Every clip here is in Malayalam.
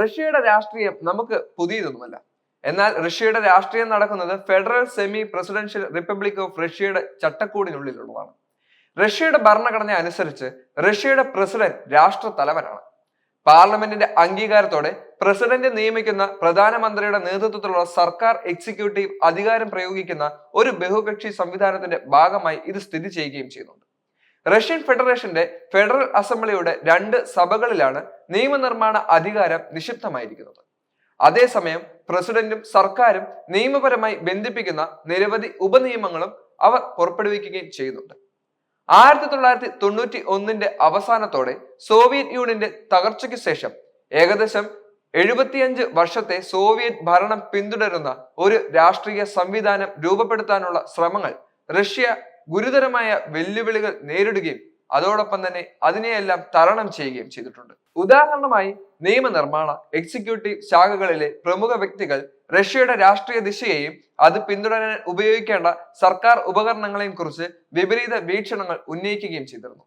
റഷ്യയുടെ രാഷ്ട്രീയം നമുക്ക് പുതിയതൊന്നുമല്ല. എന്നാൽ റഷ്യയുടെ രാഷ്ട്രീയം നടക്കുന്നത് federal semi presidential republic of റഷ്യയുടെ ചട്ടക്കൂടിനുള്ളിലുള്ളതാണ്. റഷ്യയുടെ ഭരണഘടന അനുസരിച്ച് റഷ്യയുടെ പ്രസിഡന്റ് രാഷ്ട്ര തലവനാണ്. പാർലമെന്റിന്റെ അംഗീകാരത്തോടെ പ്രസിഡന്റ് നിയമിക്കുന്ന പ്രധാനമന്ത്രിയുടെ നേതൃത്വത്തിലുള്ള സർക്കാർ എക്സിക്യൂട്ടീവ് അധികാരം പ്രയോഗിക്കുന്ന ഒരു ബഹുകക്ഷി സംവിധാനത്തിന്റെ ഭാഗമായി ഇത് സ്ഥിതി ചെയ്യുകയും ചെയ്യുന്നുണ്ട്. റഷ്യൻ ഫെഡറേഷന്റെ ഫെഡറൽ അസംബ്ലിയുടെ 2 സഭകളിലാണ് നിയമനിർമ്മാണ അധികാരം നിക്ഷിപ്തമായിരിക്കുന്നത്. അതേസമയം പ്രസിഡന്റും സർക്കാരും നിയമപരമായി ബന്ധിപ്പിക്കുന്ന നിരവധി ഉപനിയമങ്ങളും അവർ പുറപ്പെടുവിക്കുകയും ചെയ്യുന്നുണ്ട്. 1991 അവസാനത്തോടെ സോവിയറ്റ് യൂണിയന്റെ തകർച്ചയ്ക്ക് ശേഷം ഏകദേശം 75 വർഷത്തെ സോവിയറ്റ് ഭരണം പിന്തുടരുന്ന ഒരു രാഷ്ട്രീയ സംവിധാനം രൂപപ്പെടുത്താനുള്ള ശ്രമങ്ങൾ റഷ്യ ഗുരുതരമായ വെല്ലുവിളികൾ നേരിടുകയും അതോടൊപ്പം തന്നെ അതിനെയെല്ലാം തരണം ചെയ്യുകയും ചെയ്തിട്ടുണ്ട്. ഉദാഹരണമായി നിയമനിർമ്മാണ എക്സിക്യൂട്ടീവ് ശാഖകളിലെ പ്രമുഖ വ്യക്തികൾ റഷ്യയുടെ രാഷ്ട്രീയ ദിശയെയും അത് പിന്തുടരാൻ ഉപയോഗിക്കേണ്ട സർക്കാർ ഉപകരണങ്ങളെയും കുറിച്ച് വിപരീത വീക്ഷണങ്ങൾ ഉന്നയിക്കുകയും ചെയ്തിരുന്നു.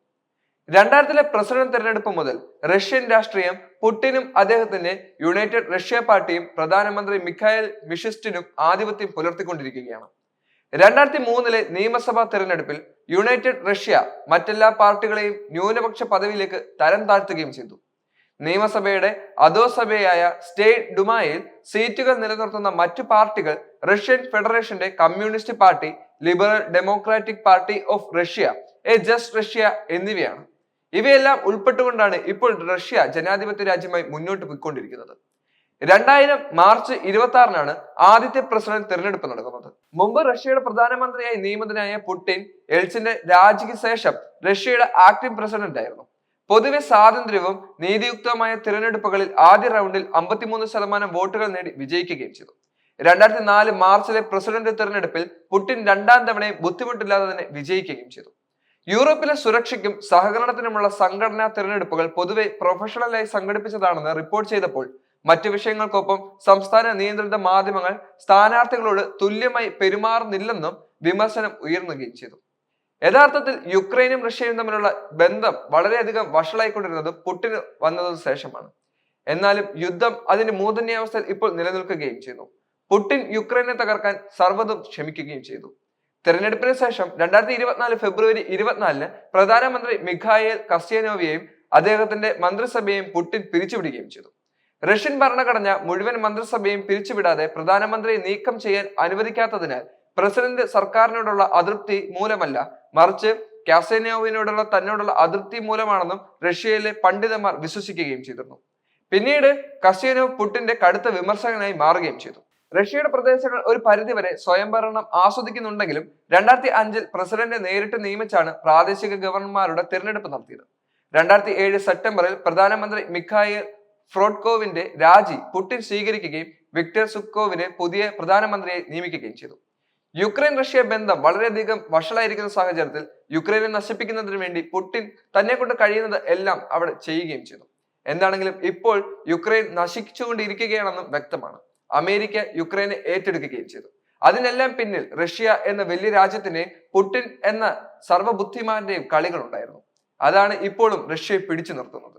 2000 പ്രസിഡന്റ് തെരഞ്ഞെടുപ്പ് മുതൽ റഷ്യൻ രാഷ്ട്രീയം പുടിനും അദ്ദേഹത്തിന്റെ യുണൈറ്റഡ് റഷ്യ പാർട്ടിയും പ്രധാനമന്ത്രി മിഖായിൽ മിഷിസ്റ്റിനും ആധിപത്യം പുലർത്തിക്കൊണ്ടിരിക്കുകയാണ്. 2003 നിയമസഭാ തെരഞ്ഞെടുപ്പിൽ യുണൈറ്റഡ് റഷ്യ മറ്റെല്ലാ പാർട്ടികളെയും ന്യൂനപക്ഷ പദവിയിലേക്ക് തരം താഴ്ത്തുകയും ചെയ്തു. നിയമസഭയുടെ അധോസഭയായ സ്റ്റേറ്റ് ഡുമായിൽ സീറ്റുകൾ നിലനിർത്തുന്ന മറ്റു പാർട്ടികൾ റഷ്യൻ ഫെഡറേഷന്റെ communist party, liberal democratic party of Russia, A just Russia എന്നിവയാണ്. ഇവയെല്ലാം ഉൾപ്പെട്ടുകൊണ്ടാണ് ഇപ്പോൾ റഷ്യ ജനാധിപത്യ രാജ്യമായി മുന്നോട്ട് പോയിക്കൊണ്ടിരിക്കുന്നത്. 2000 മാർച്ച് 26 ആദ്യത്തെ പ്രസിഡന്റ് തിരഞ്ഞെടുപ്പ് നടക്കുന്നത്. മുമ്പ് റഷ്യയുടെ പ്രധാനമന്ത്രിയായി നിയമിതനായ പുടിൻ എൽച്ചിന്റെ രാജിക്ക് ശേഷം റഷ്യയുടെ ആക്ടിംഗ് പ്രസിഡന്റ് ആയിരുന്നു. പൊതുവെ സ്വാതന്ത്ര്യവും നീതിയുക്തമായ തിരഞ്ഞെടുപ്പുകളിൽ ആദ്യ റൗണ്ടിൽ 53% വോട്ടുകൾ നേടി വിജയിക്കുകയും ചെയ്തു. 2004 മാർച്ചിലെ പ്രസിഡന്റ് തിരഞ്ഞെടുപ്പിൽ പുടിൻ 2ാം തവണയും ബുദ്ധിമുട്ടില്ലാതെ തന്നെ വിജയിക്കുകയും ചെയ്തു. യൂറോപ്പിലെ സുരക്ഷയ്ക്കും സഹകരണത്തിനുമുള്ള സംഘടനാ തിരഞ്ഞെടുപ്പുകൾ പൊതുവെ പ്രൊഫഷണലായി സംഘടിപ്പിച്ചതാണെന്ന് റിപ്പോർട്ട് ചെയ്തപ്പോൾ മറ്റു വിഷയങ്ങൾക്കൊപ്പം സംസ്ഥാന നിയന്ത്രിത മാധ്യമങ്ങൾ സ്ഥാനാർത്ഥികളോട് തുല്യമായി പെരുമാറുന്നില്ലെന്നും വിമർശനം ഉയർന്നുകയും ചെയ്തു. യഥാർത്ഥത്തിൽ യുക്രൈനും റഷ്യയും തമ്മിലുള്ള ബന്ധം വളരെയധികം വഷളായിക്കൊണ്ടിരുന്നത് പുടിന് വന്നതിനു ശേഷമാണ്. എന്നാലും യുദ്ധം അതിന്റെ മൂർധന്യാവസ്ഥയിൽ ഇപ്പോൾ നിലനിൽക്കുകയും ചെയ്യുന്നു. പുടിൻ യുക്രൈനെ തകർക്കാൻ സർവ്വതും ശ്രമിക്കുകയും ചെയ്തു. തെരഞ്ഞെടുപ്പിന് ശേഷം 2024 ഫെബ്രുവരി 24 പ്രധാനമന്ത്രി മിഖായേൽ കസ്യാനോവിയെയും അദ്ദേഹത്തിന്റെ മന്ത്രിസഭയെയും പുടിൻ പിരിച്ചുവിടുകയും ചെയ്തു. റഷ്യൻ ഭരണഘടന മുഴുവൻ മന്ത്രിസഭയും പിരിച്ചുവിടാതെ പ്രധാനമന്ത്രിയെ നീക്കം ചെയ്യാൻ അനുവദിക്കാത്തതിനാൽ പ്രസിഡന്റ് സർക്കാരിനോടുള്ള അതൃപ്തി മൂലമല്ല, മറിച്ച് കാസേനോവിനോടുള്ള തന്നോടുള്ള അതൃപ്തി മൂലമാണെന്നും റഷ്യയിലെ പണ്ഡിതന്മാർ വിശ്വസിക്കുകയും ചെയ്തിരുന്നു. പിന്നീട് കസ്യാനോവ് പുടിന്റെ കടുത്ത വിമർശകനായി മാറുകയും ചെയ്തു. റഷ്യയുടെ പ്രദേശങ്ങൾ ഒരു പരിധിവരെ സ്വയംഭരണം ആസ്വദിക്കുന്നുണ്ടെങ്കിലും 2005 പ്രസിഡന്റ് നേരിട്ട് നിയമിച്ചാണ് പ്രാദേശിക ഗവർണർമാരുടെ തിരഞ്ഞെടുപ്പ് നടത്തിയത്. 2007 സെപ്റ്റംബറിൽ പ്രധാനമന്ത്രി മിഖായിൽ ഫ്രോഡ്കോവിന്റെ രാജി പുടിൻ സ്വീകരിക്കുകയും വിക്ടർ സുക്കോവിനെ പുതിയ പ്രധാനമന്ത്രിയെ നിയമിക്കുകയും ചെയ്തു. യുക്രൈൻ റഷ്യ ബന്ധം വളരെയധികം വഷളായിരിക്കുന്ന സാഹചര്യത്തിൽ യുക്രൈനെ നശിപ്പിക്കുന്നതിന് വേണ്ടി പുടിൻ തന്നെ കൊണ്ട് കഴിയുന്നത് എല്ലാം അവിടെ ചെയ്യുകയും ചെയ്തു. എന്താണെങ്കിലും ഇപ്പോൾ യുക്രൈൻ നശിച്ചുകൊണ്ടിരിക്കുകയാണെന്നും വ്യക്തമാണ്. അമേരിക്ക യുക്രൈനെ ഏറ്റെടുക്കുകയും ചെയ്തു. അതിനെല്ലാം പിന്നിൽ റഷ്യ എന്ന വലിയ രാജ്യത്തിന്റെയും പുടിൻ എന്ന സർവ്വബുദ്ധിമാന്റെയും കളികൾ ഉണ്ടായിരുന്നു. അതാണ് ഇപ്പോഴും റഷ്യയെ പിടിച്ചു നിർത്തുന്നത്.